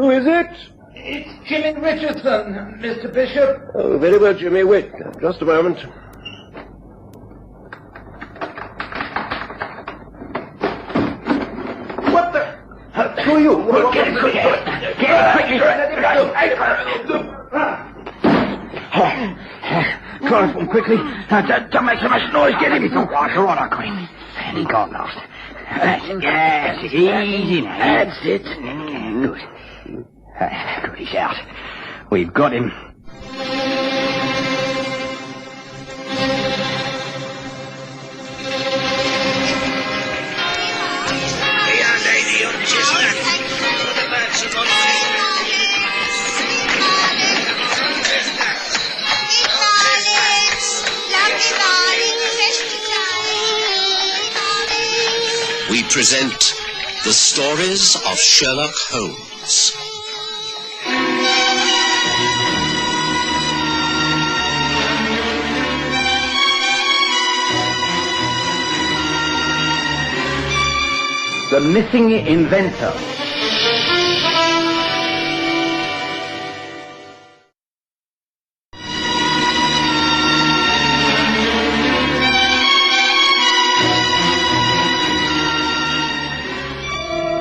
Who is it? It's Jimmy Richardson, Mr. Bishop. Oh, very well, Jimmy. Wait. Just a moment. What the... Who are you? Get it quickly. Chloroform, quickly. Don't make so much noise. Get him. All right, I got him. And he got lost. Yes, easy now. That's it. Good. Good, he's out. We've got him. We present the stories of Sherlock Holmes. The Missing Inventor.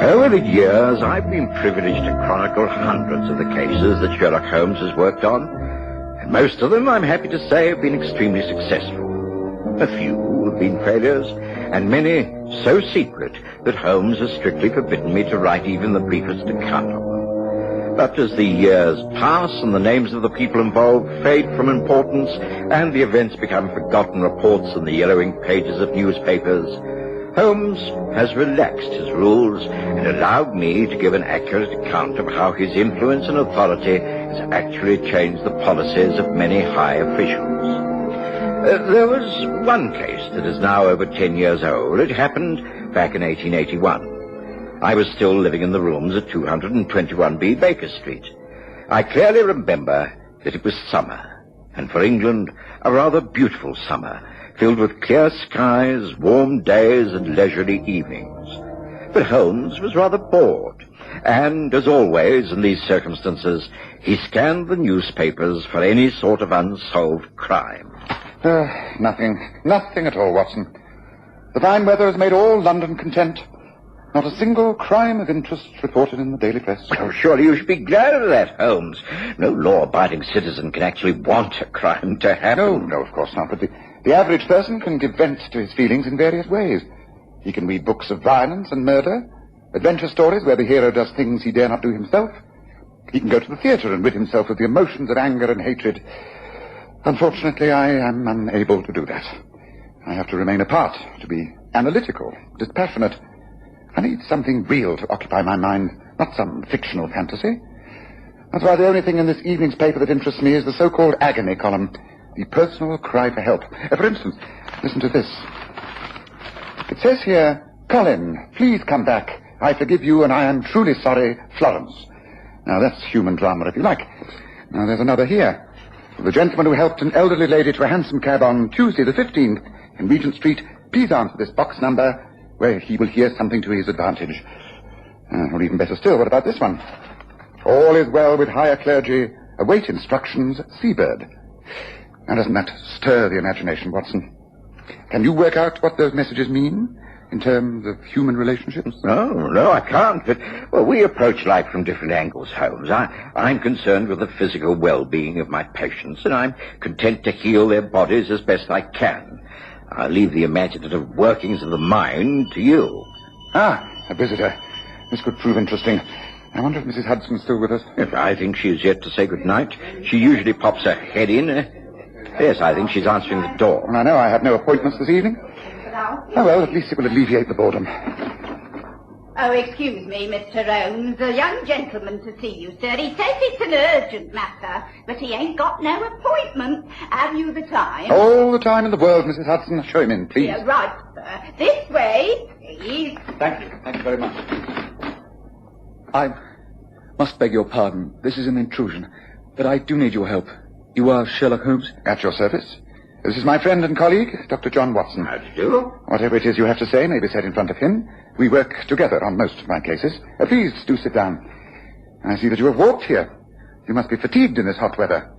Over the years, I've been privileged to chronicle hundreds of the cases that Sherlock Holmes has worked on, and most of them, I'm happy to say, have been extremely successful. A few have been failures, and many so secret that Holmes has strictly forbidden me to write even the briefest account of them. But as the years pass and the names of the people involved fade from importance, and the events become forgotten reports in the yellowing pages of newspapers, Holmes has relaxed his rules and allowed me to give an accurate account of how his influence and authority has actually changed the policies of many high officials. There was one case that is now over 10 years old. It happened back in 1881. I was still living in the rooms at 221B Baker Street. I clearly remember that it was summer, and for England, a rather beautiful summer, filled with clear skies, warm days, and leisurely evenings. But Holmes was rather bored, and, as always in these circumstances, he scanned the newspapers for any sort of unsolved crime. Nothing at all, Watson. The fine weather has made all London content. Not a single crime of interest reported in the daily press. Oh, surely you should be glad of that, Holmes. No law-abiding citizen can actually want a crime to happen. No, of course not. But the average person can give vent to his feelings in various ways. He can read books of violence and murder, adventure stories where the hero does things he dare not do himself. He can go to the theatre and rid himself of the emotions of anger and hatred. Unfortunately, I am unable to do that. I have to remain apart, to be analytical, dispassionate. I need something real to occupy my mind, not some fictional fantasy. That's why the only thing in this evening's paper that interests me is the so-called agony column, the personal cry for help. For instance, listen to this. It says here, "Colin, please come back. I forgive you and I am truly sorry, Florence." Now, that's human drama, if you like. Now, there's another here. The gentleman who helped an elderly lady to a hansom cab on Tuesday the 15th in Regent Street, please answer this box number where he will hear something to his advantage. Or even better still, what about this one? "All is well with higher clergy. Await instructions, Seabird." Now, doesn't that stir the imagination, Watson? Can you work out what those messages mean in terms of human relationships? No, I can't. But, well, we approach life from different angles, Holmes. I'm concerned with the physical well-being of my patients, and I'm content to heal their bodies as best I can. I leave the imaginative workings of the mind to you. A visitor. This could prove interesting. I wonder if Mrs. Hudson's still with us. Yes, I think she is yet to say good night. She usually pops her head in. Yes, I think she's answering the door. Well, I know I have no appointments this evening. Oh, well, at least it will alleviate the boredom. Oh, excuse me, Mr. Holmes. A young gentleman to see you, sir. He says it's an urgent matter, but he ain't got no appointment. Have you the time? All the time in the world, Mrs. Hudson. Show him in, please. Yeah, right, sir. This way, please. Thank you. Thank you very much. I must beg your pardon. This is an intrusion, but I do need your help. You are Sherlock Holmes? At your service. This is my friend and colleague, Dr. John Watson. How do you do? Whatever it is you have to say may be said in front of him. We work together on most of my cases. Please do sit down. I see that you have walked here. You must be fatigued in this hot weather.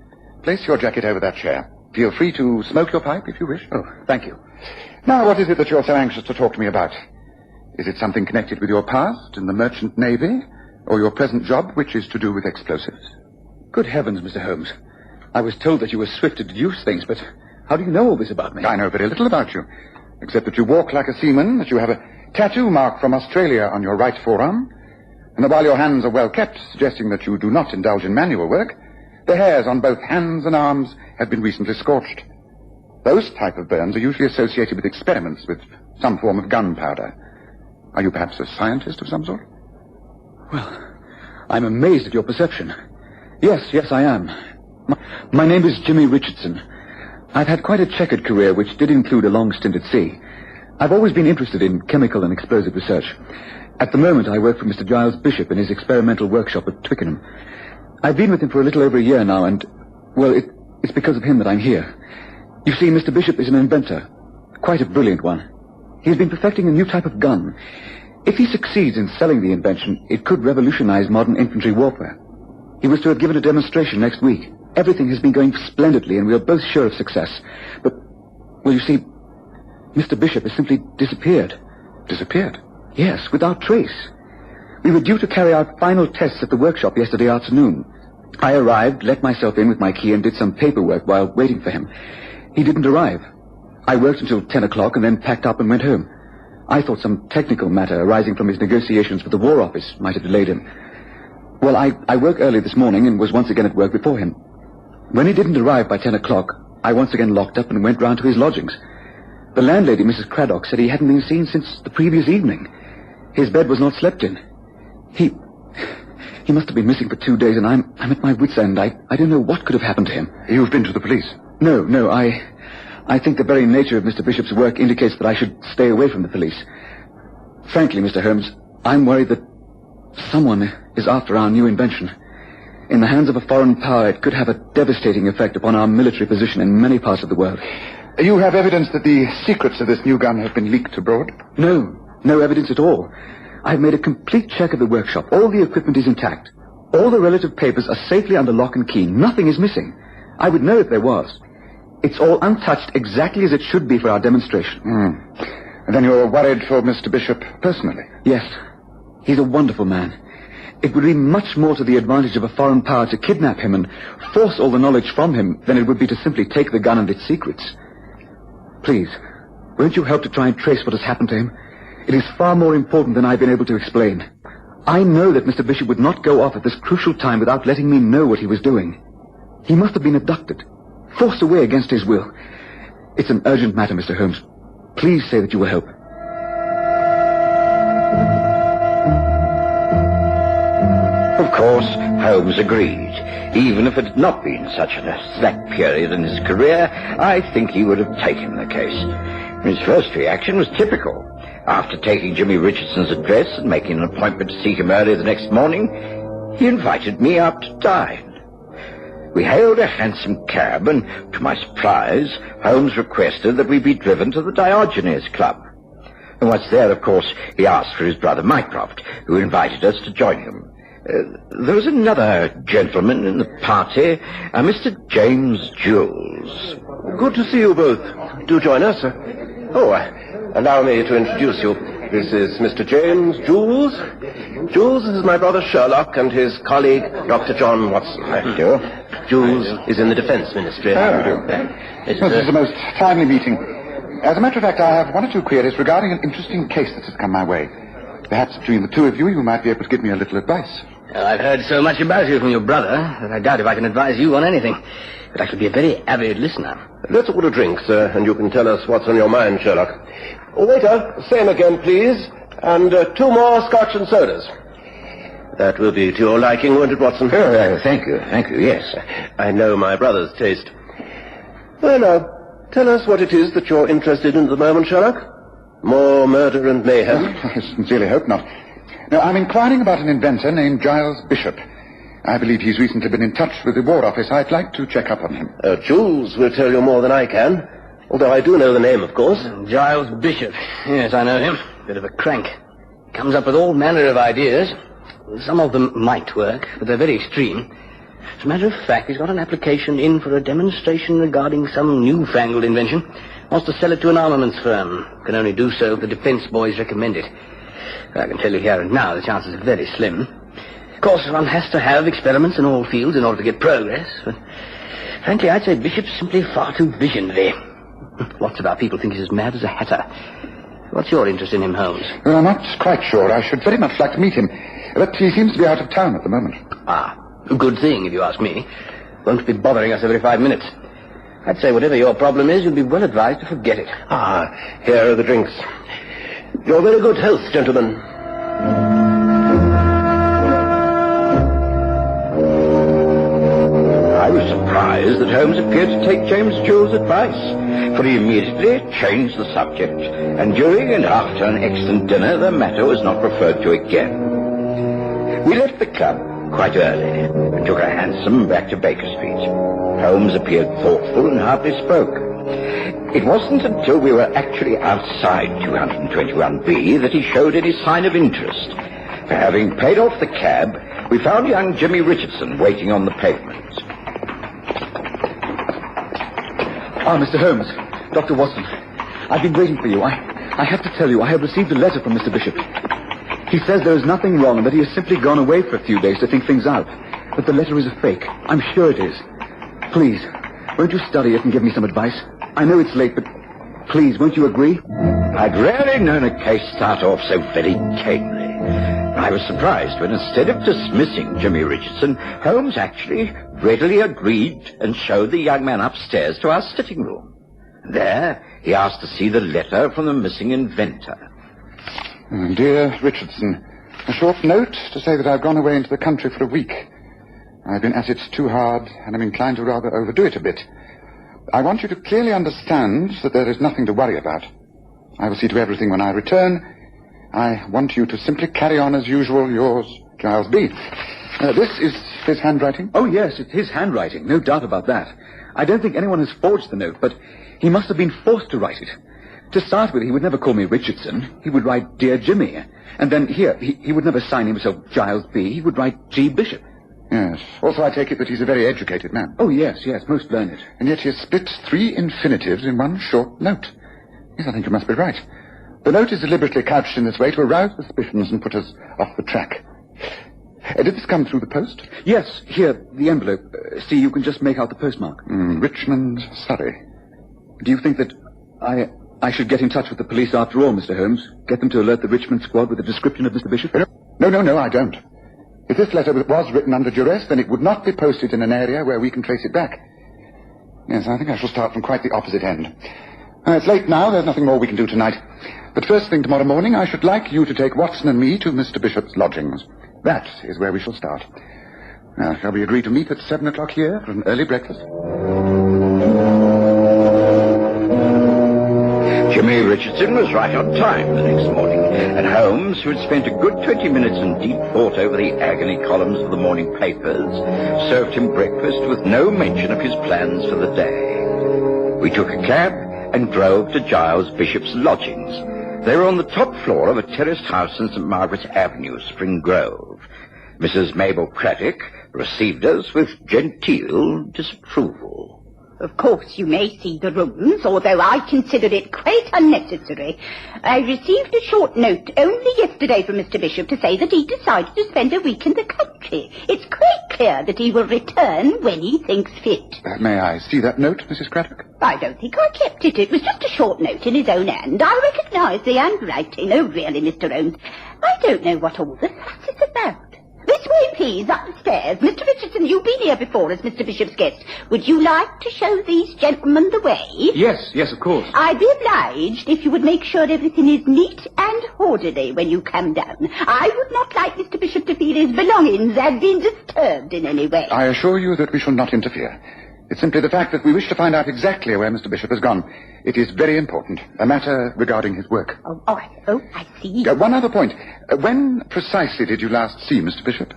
Place your jacket over that chair. Feel free to smoke your pipe if you wish. Oh, thank you. Now, what is it that you're so anxious to talk to me about? Is it something connected with your past in the merchant navy, or your present job, which is to do with explosives? Good heavens, Mr. Holmes. I was told that you were swift to deduce things, but how do you know all this about me? I know very little about you, except that you walk like a seaman, that you have a tattoo mark from Australia on your right forearm, and that while your hands are well kept, suggesting that you do not indulge in manual work, the hairs on both hands and arms have been recently scorched. Those type of burns are usually associated with experiments with some form of gunpowder. Are you perhaps a scientist of some sort? Well, I'm amazed at your perception. Yes, I am. My name is Jimmy Richardson. I've had quite a checkered career, which did include a long stint at sea. I've always been interested in chemical and explosive research. At the moment, I work for Mr. Giles Bishop in his experimental workshop at Twickenham. I've been with him for a little over a year now, and, well, it's because of him that I'm here. You see, Mr. Bishop is an inventor. Quite a brilliant one. He's been perfecting a new type of gun. If he succeeds in selling the invention, it could revolutionize modern infantry warfare. He was to have given a demonstration next week. Everything has been going splendidly, and we are both sure of success. But, well, you see, Mr. Bishop has simply disappeared. Disappeared? Yes, without trace. We were due to carry out final tests at the workshop yesterday afternoon. I arrived, let myself in with my key, and did some paperwork while waiting for him. He didn't arrive. I worked until 10 o'clock and then packed up and went home. I thought some technical matter arising from his negotiations with the War Office might have delayed him. Well, I woke early this morning and was once again at work before him. When he didn't arrive by 10 o'clock, I once again locked up and went round to his lodgings. The landlady, Mrs. Craddock, said he hadn't been seen since the previous evening. His bed was not slept in. He must have been missing for 2 days, and I'm at my wit's end. I don't know what could have happened to him. You've been to the police? No, I think the very nature of Mr. Bishop's work indicates that I should stay away from the police. Frankly, Mr. Holmes, I'm worried that someone is after our new invention. In the hands of a foreign power, it could have a devastating effect upon our military position in many parts of the world. You have evidence that the secrets of this new gun have been leaked abroad? No evidence at all. I've made a complete check of the workshop. All the equipment is intact. All the relative papers are safely under lock and key. Nothing is missing. I would know if there was. It's all untouched exactly as it should be for our demonstration. And then you're worried for Mr. Bishop personally? Yes. He's a wonderful man. It would be much more to the advantage of a foreign power to kidnap him and force all the knowledge from him than it would be to simply take the gun and its secrets. Please, won't you help to try and trace what has happened to him? It is far more important than I've been able to explain. I know that Mr. Bishop would not go off at this crucial time without letting me know what he was doing. He must have been abducted, forced away against his will. It's an urgent matter, Mr. Holmes. Please say that you will help. Of course, Holmes agreed. Even if it had not been such a slack period in his career, I think he would have taken the case. His first reaction was typical. After taking Jimmy Richardson's address and making an appointment to see him early the next morning, he invited me out to dine. We hailed a hansom cab, and to my surprise, Holmes requested that we be driven to the Diogenes Club. And once there, of course, he asked for his brother Mycroft, who invited us to join him. There was another gentleman in the party, Mr. James Jules. Good to see you both. Do join us. Allow me to introduce you. This is Mr. James Jules. Jules is my brother Sherlock and his colleague, Dr. John Watson. Thank you. Jules is in the Defense Ministry. This is a most timely meeting. As a matter of fact, I have one or two queries regarding an interesting case that has come my way. Perhaps between the two of you, you might be able to give me a little advice. I've heard so much about you from your brother that I doubt if I can advise you on anything. But I should be a very avid listener. Let's order a drink, sir, and you can tell us what's on your mind, Sherlock. Waiter, same again, please. And 2 more scotch and sodas. That will be to your liking, won't it, Watson? Thank you, yes. I know my brother's taste. Well, now, tell us what it is that you're interested in at the moment, Sherlock. More murder and mayhem? I sincerely hope not. Now, I'm inquiring about an inventor named Giles Bishop. I believe he's recently been in touch with the War Office. I'd like to check up on him. Jules will tell you more than I can. Although I do know the name, of course. Giles Bishop. Yes, I know him. Bit of a crank. Comes up with all manner of ideas. some of them might work, but they're very extreme. As a matter of fact, he's got an application in for a demonstration regarding some newfangled invention. Wants to sell it to an armaments firm. Can only do so if the defense boys recommend it. I can tell you here and now the chances are very slim. Of course, one has to have experiments in all fields in order to get progress, but frankly, I'd say Bishop's simply far too visionary. Lots of our people think he's as mad as a hatter. What's your interest in him, Holmes? Well, I'm not quite sure. I should very much like to meet him, but he seems to be out of town at the moment. Ah, a good thing, if you ask me. Won't be bothering us every 5 minutes. I'd say whatever your problem is, you'd be well advised to forget it. Ah, here are the drinks. Your very good health, gentlemen. I was surprised that Holmes appeared to take James Jewell's advice, for he immediately changed the subject, and during and after an excellent dinner, the matter was not referred to again. We left the club quite early and took a hansom back to Baker Street. Holmes appeared thoughtful and hardly spoke. It wasn't until we were actually outside 221B that he showed any sign of interest. For having paid off the cab, we found young Jimmy Richardson waiting on the pavement. Ah, Mr. Holmes, Dr. Watson, I've been waiting for you. I have to tell you, I have received a letter from Mr. Bishop. He says there is nothing wrong and that he has simply gone away for a few days to think things out. But the letter is a fake. I'm sure it is. Please, won't you study it and give me some advice? I know it's late, but please, won't you agree? I'd rarely known a case start off so very tamely. I was surprised when instead of dismissing Jimmy Richardson, Holmes actually readily agreed and showed the young man upstairs to our sitting room. There, he asked to see the letter from the missing inventor. Dear Richardson, a short note to say that I've gone away into the country for a week. I've been at it too hard, and I'm inclined to rather overdo it a bit. I want you to clearly understand that there is nothing to worry about. I will see to everything when I return. I want you to simply carry on as usual. Yours, Giles B. This is his handwriting? Oh, yes, it's his handwriting, no doubt about that. I don't think anyone has forged the note, but he must have been forced to write it. To start with, he would never call me Richardson. He would write Dear Jimmy. And then here, he would never sign himself Giles B. He would write G. Bishop. Yes. Also, I take it that he's a very educated man. Oh, yes, most learned. And yet he has split 3 infinitives in one short note. Yes, I think you must be right. The note is deliberately couched in this way to arouse suspicions and put us off the track. Did this come through the post? Yes, here, the envelope. See, you can just make out the postmark. Richmond, Surrey. Do you think that I should get in touch with the police after all, Mr. Holmes? Get them to alert the Richmond squad with a description of Mr. Bishop? No, I don't. If this letter was written under duress, then it would not be posted in an area where we can trace it back. Yes, I think I shall start from quite the opposite end. It's late now. There's nothing more we can do tonight. But first thing tomorrow morning, I should like you to take Watson and me to Mr. Bishop's lodgings. That is where we shall start. Now, shall we agree to meet at 7 o'clock here for an early breakfast? Jimmy Richardson was right on time the next morning, and Holmes, who had spent a good 20 minutes in deep thought over the agony columns of the morning papers, served him breakfast with no mention of his plans for the day. We took a cab and drove to Giles Bishop's lodgings. They were on the top floor of a terraced house in St. Margaret's Avenue, Spring Grove. Mrs. Mabel Craddock received us with genteel disapproval. Of course, you may see the rooms, although I consider it quite unnecessary. I received a short note only yesterday from Mr. Bishop to say that he decided to spend a week in the country. It's quite clear that he will return when he thinks fit. May I see that note, Mrs. Craddock? I don't think I kept it. It was just a short note in his own hand. I recognise the handwriting. Oh, really, Mr. Holmes, I don't know what all the fuss is about. This way, please, up the stairs. Mr. Richardson, you've been here before as Mr. Bishop's guest. Would you like to show these gentlemen the way? Yes, of course. I'd be obliged if you would make sure everything is neat and orderly when you come down. I would not like Mr. Bishop to feel his belongings have been disturbed in any way. I assure you that we shall not interfere. It's simply the fact that we wish to find out exactly where Mr. Bishop has gone. It is very important, a matter regarding his work. Oh, I see. One other point. When precisely did you last see Mr. Bishop?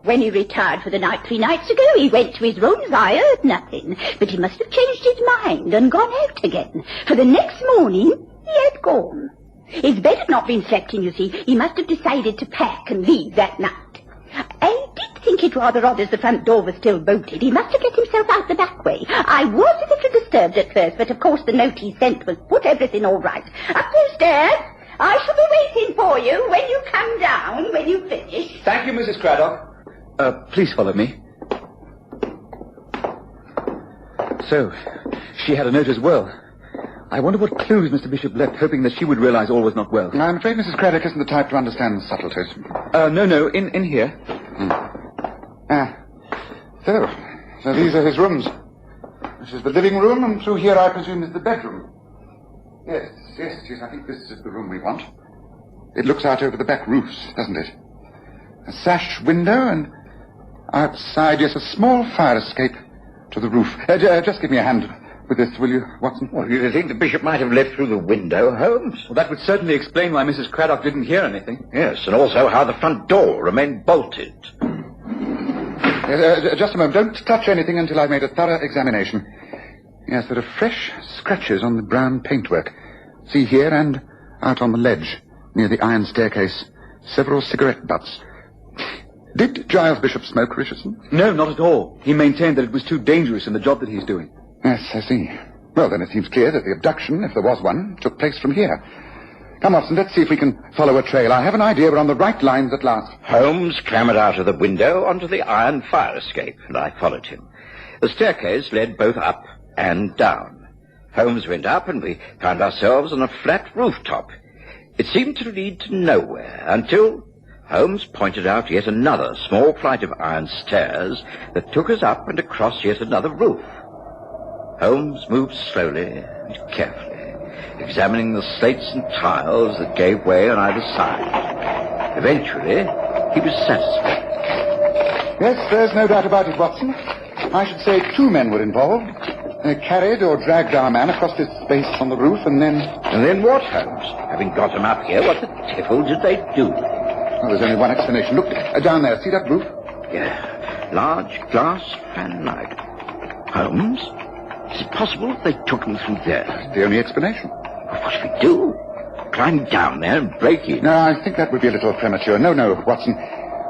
When he retired for the night 3 nights ago, he went to his rooms. I heard nothing. But he must have changed his mind and gone out again. For the next morning, he had gone. His bed had not been slept in, you see. He must have decided to pack and leave that night. think it rather odd as the front door was still bolted. He must have let himself out the back way. I was a little disturbed at first, but of course the note he sent was put everything all right. Up those stairs. I shall be waiting for you when you come down, when you finish. Thank you, Mrs. Craddock. Please follow me. So, she had a note as well. I wonder what clues Mr. Bishop left, hoping that she would realize all was not well. I'm afraid Mrs. Craddock isn't the type to understand subtleties. No, in here. So these are his rooms. This is the living room, and through here, I presume, is the bedroom. Yes, I think this is the room we want. It looks out over the back roofs, doesn't it? A sash window, and outside, yes, a small fire escape to the roof. Just give me a hand with this, will you, Watson? Well, you think the bishop might have left through the window, Holmes? Well, that would certainly explain why Mrs. Craddock didn't hear anything. Yes, and also how the front door remained bolted. Just a moment. Don't touch anything until I've made a thorough examination. Yes, there are fresh scratches on the brown paintwork. See here and out on the ledge, near the iron staircase. Several cigarette butts. Did Giles Bishop smoke, Richardson? No, not at all. He maintained that it was too dangerous in the job that he's doing. Yes, I see. Well, then it seems clear that the abduction, if there was one, took place from here. Come, Watson, let's see if we can follow a trail. I have an idea we're on the right lines at last. Holmes clambered out of the window onto the iron fire escape, and I followed him. The staircase led both up and down. Holmes went up, and we found ourselves on a flat rooftop. It seemed to lead to nowhere, until Holmes pointed out yet another small flight of iron stairs that took us up and across yet another roof. Holmes moved slowly and carefully, examining the slates and tiles that gave way on either side. Eventually, he was satisfied. Yes, there's no doubt about it, Watson. I should say 2 men were involved. They carried or dragged our man across this space on the roof, and then... And then what, Holmes? Having got him up here, what the devil did they do? Well, there's only one explanation. Look, down there. See that roof? Yeah, large glass fanlight. Holmes, is it possible that they took him through there? That's the only explanation. What should we do? Climb down there and break in? No, I think that would be a little premature. No, Watson.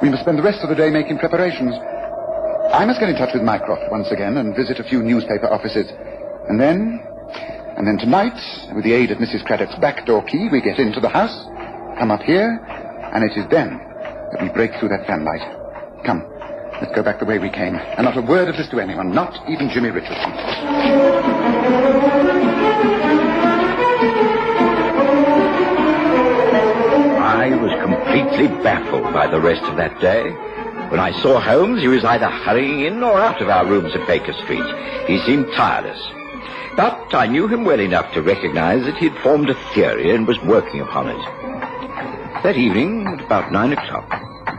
We must spend the rest of the day making preparations. I must get in touch with Mycroft once again and visit a few newspaper offices. And then tonight, with the aid of Mrs. Craddock's back door key, we get into the house, come up here, and it is then that we break through that fanlight. Come, let's go back the way we came. And not a word of this to anyone, not even Jimmy Richardson. I was completely baffled by the rest of that day. When I saw Holmes, he was either hurrying in or out of our rooms at Baker Street. He seemed tireless. But I knew him well enough to recognize that he had formed a theory and was working upon it. That evening, at about 9 o'clock,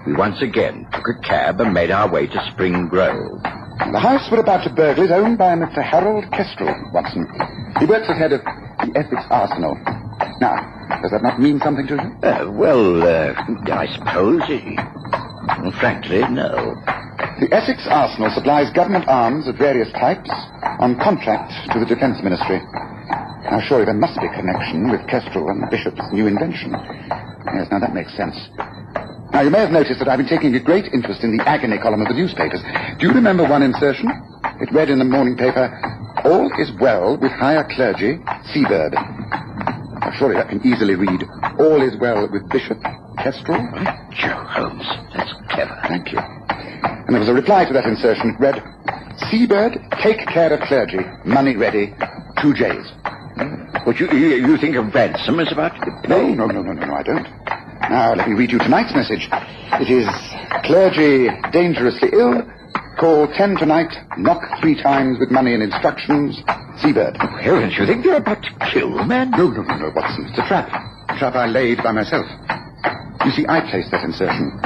we once again took a cab and made our way to Spring Grove. The house we're about to burgle is owned by a Mr. Harold Kestrel, Watson. He works as head of the Essex Arsenal. Now, does that not mean something to you? I suppose frankly, no. The Essex Arsenal supplies government arms of various types on contract to the Defence Ministry. Now, surely there must be a connection with Kestrel and the Bishop's new invention. Yes, now that makes sense. Now, you may have noticed that I've been taking a great interest in the agony column of the newspapers. Do you remember one insertion? It read in the morning paper, "All is well with higher clergy, Seabird." Now, surely that can easily read, "All is well with Bishop Kestrel." Joe Holmes, that's clever. Thank you. And there was a reply to that insertion. It read, "Seabird, take care of clergy. Money ready. 2 J's. But you think a ransom is about to be paid? No, I don't. Now, let me read you tonight's message. It is, "Clergy dangerously ill. Call 10 tonight. Knock 3 times with money and instructions. Seabird." Well, don't you think they're about to kill the man? No, Watson. It's a trap. A trap I laid by myself. You see, I placed that insertion.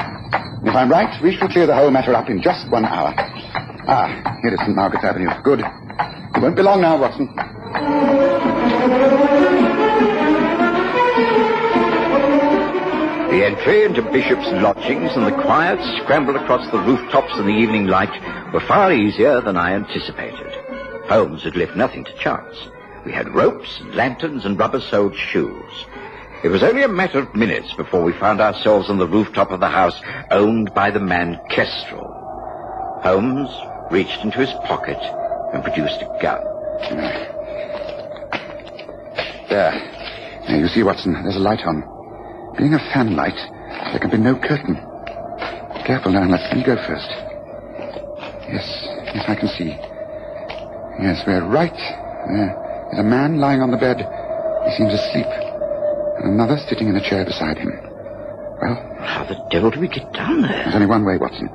If I'm right, we shall clear the whole matter up in just 1 hour. Here is St. Margaret's Avenue. Good. It won't be long now, Watson. The entry into Bishop's lodgings and the quiet scramble across the rooftops in the evening light were far easier than I anticipated. Holmes had left nothing to chance. We had ropes and lanterns and rubber-soled shoes. It was only a matter of minutes before we found ourselves on the rooftop of the house owned by the man Kestrel. Holmes reached into his pocket and produced a gun. There. Now, you see, Watson, there's a light on. Being a fan light, there can be no curtain. Careful now, let me go first. Yes, I can see. Yes, we're right. There's a man lying on the bed. He seems asleep. And another sitting in a chair beside him. Well, how the devil do we get down there? There's only one way, Watson.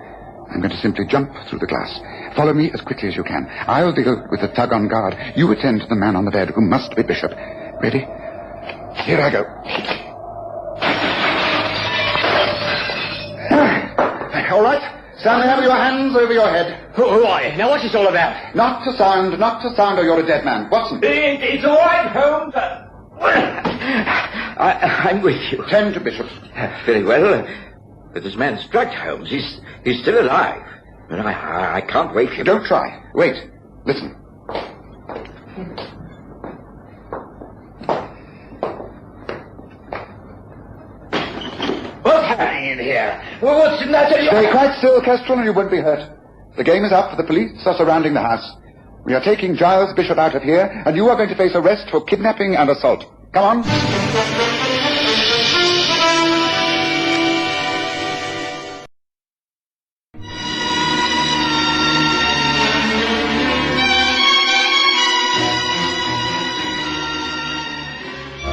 I'm going to simply jump through the glass. Follow me as quickly as you can. I'll deal with the thug on guard. You attend to the man on the bed, who must be Bishop. Ready? Here I go. All right. Stand there with your hands over your head. Who are you? Now, what's this all about? Not to sound, or you're a dead man. Watson. It's all right, Holmes. I'm with you. Tend to Bishop. Very well. But this man's drugged, Holmes. He's still alive. But I can't wake him. Don't try. Wait. Listen. What's happening in here? Well, what's in that? Stay quite still, Kestrel, and you won't be hurt. The game is up. The police are surrounding the house. We are taking Giles Bishop out of here, and you are going to face arrest for kidnapping and assault. Come on.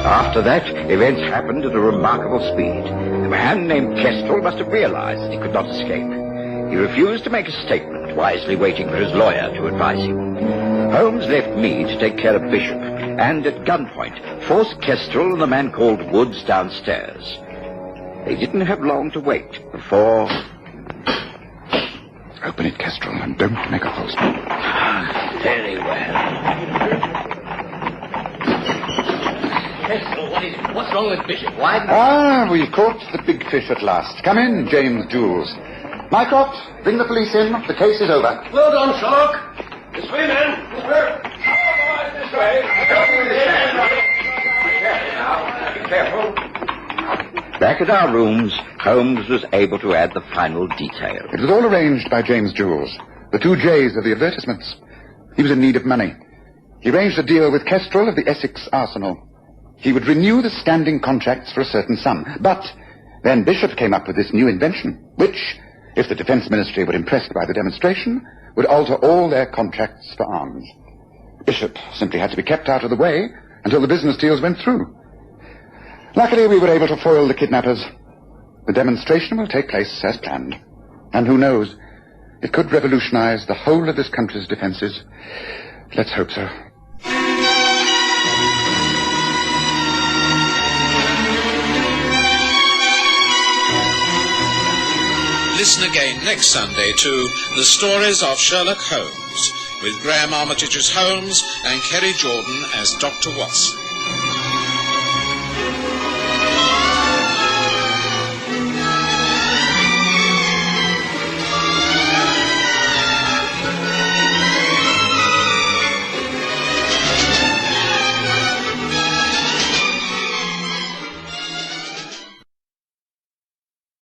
After that, events happened at a remarkable speed. The man named Kestrel must have realized that he could not escape. He refused to make a statement, wisely waiting for his lawyer to advise him. Holmes left me to take care of Bishop, and at gunpoint, forced Kestrel and the man called Woods downstairs. They didn't have long to wait before... Open it, Kestrel, and don't make a false move. Very well. Kestrel, what is it? What's wrong with Bishop? Why? We've caught the big fish at last. Come in, James Jules. Mycroft, bring the police in. The case is over. Well done, Sherlock. This way, man. This way. Be careful. Back at our rooms, Holmes was able to add the final detail. It was all arranged by James Jules, the 2 J's of the advertisements. He was in need of money. He arranged a deal with Kestrel of the Essex Arsenal. He would renew the standing contracts for a certain sum. But then Bishop came up with this new invention, which, if the Defense Ministry were impressed by the demonstration, would alter all their contracts for arms. Bishop simply had to be kept out of the way until the business deals went through. Luckily, we were able to foil the kidnappers. The demonstration will take place as planned. And who knows, it could revolutionize the whole of this country's defenses. Let's hope so. Listen again next Sunday to The Stories of Sherlock Holmes, with Graham Armitage as Holmes and Kerry Jordan as Dr. Watson.